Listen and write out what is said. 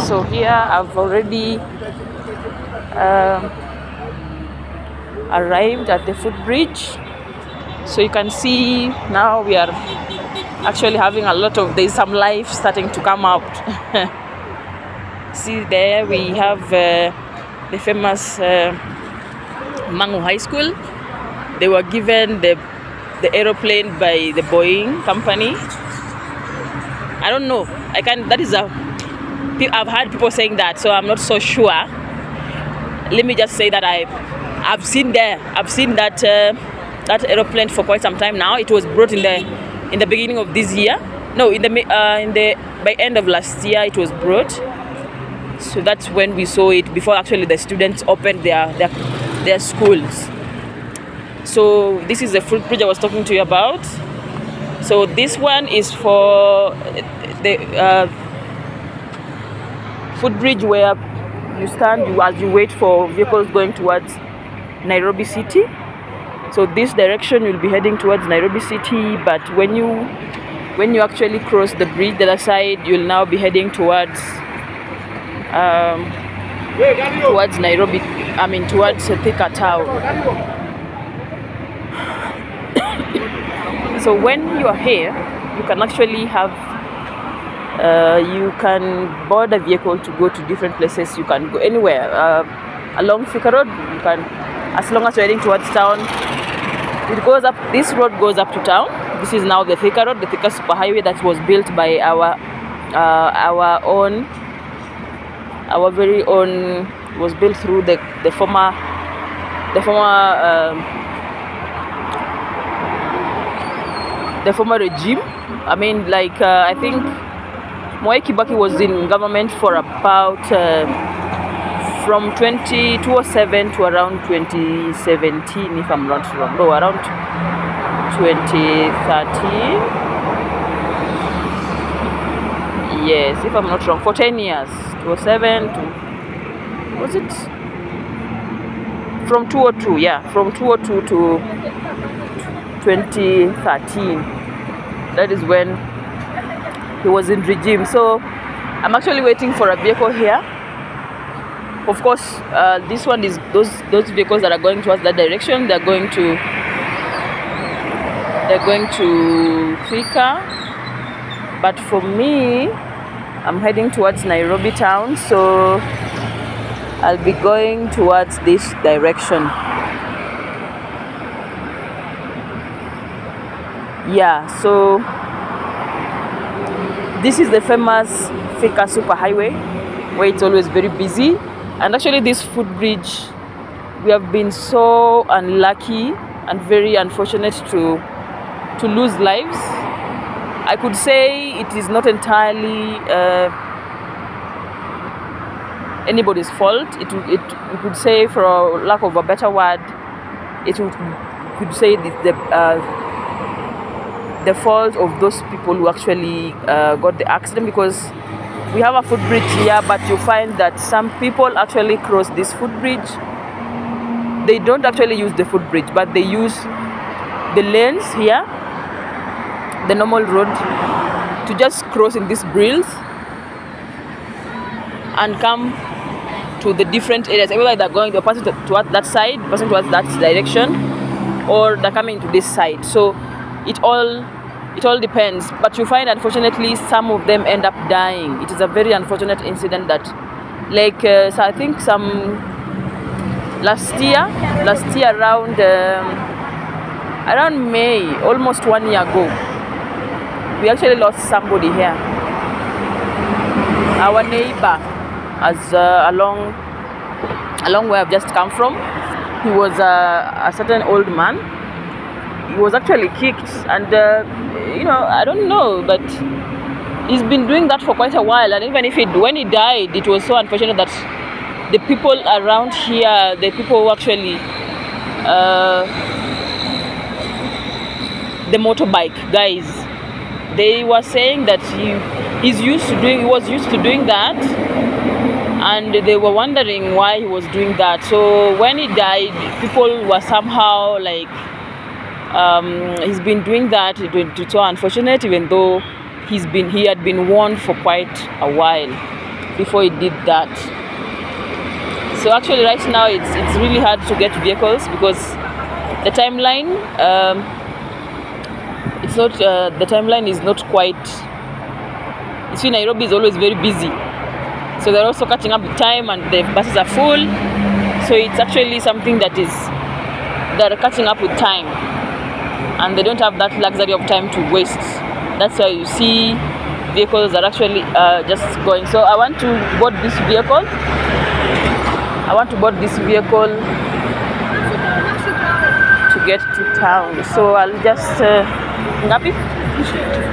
So here I've already arrived at the footbridge. So you can see now we are actually having a lot of, there's some life starting to come out. See there we have the famous Mangu High School. They were given the aeroplane by the Boeing company. I don't know. I've heard people saying that, so I'm not so sure. Let me just say that I've seen that aeroplane for quite some time now. It was brought in the beginning of this year. No, by end of last year it was brought. So that's when we saw it, before actually the students opened their schools. So this is the footbridge I was talking to you about. So this one is for the footbridge where you stand as you wait for vehicles going towards Nairobi city. So this direction you'll be heading towards Nairobi city, but when you actually cross the bridge the other side, you'll now be heading towards Nairobi, towards Thika town. So when you are here, you can actually you can board a vehicle to go to different places. You can go anywhere along Thika Road. You can, as long as you're heading towards town, it goes up. This road goes up to town. This is now the Thika Road, the Thika Superhighway that was built by our very own. Was built through the former regime. I think Mwai Kibaki was in government for about from 2007 to around 2017, if I'm not wrong. No, around 2013. Yes, if I'm not wrong, for 10 years. 2007 to, was it? From 2002, yeah, from 2002 to 2013. That is when he was in regime. So I'm actually waiting for a vehicle here. Of course, this one is those vehicles that are going towards that direction. They're going to Thika. But for me, I'm heading towards Nairobi town, so I'll be going towards this direction. Yeah, so this is the famous Thika Superhighway, where it's always very busy. And actually this footbridge, we have been so unlucky and very unfortunate to lose lives. I could say it is not entirely anybody's fault. We could say, for lack of a better word, could say the fault of those people who actually got the accident, because we have a footbridge here, but you find that some people actually cross this footbridge. They don't actually use the footbridge, but they use the lanes here, the normal road, to just cross in these grills and come to the different areas. Either they're passing towards that side, passing towards that direction, or they're coming to this side. So it all depends. But you find, unfortunately, some of them end up dying. It is a very unfortunate incident that, so I think last year around May, almost 1 year ago, we actually lost somebody here. Our neighbor, as along where I've just come from, he was a certain old man. He was actually kicked, and I don't know, but he's been doing that for quite a while. And even when he died, it was so unfortunate that the people around here, the people who actually the motorbike guys, they were saying that he was used to doing that, and they were wondering why he was doing that. So when he died, people were somehow like, he's been doing that. It's so unfortunate, even though he had been warned for quite a while. before it did that. So actually right now it's really hard to get vehicles because the timeline the timeline is not quite. You see, Nairobi is always very busy, so they're also catching up with time, and the buses are full. So it's actually something that they're catching up with time, and they don't have that luxury of time to waste. That's why you see vehicles are actually just going. So I want to board this vehicle. To get to town. So I'll just ngapi?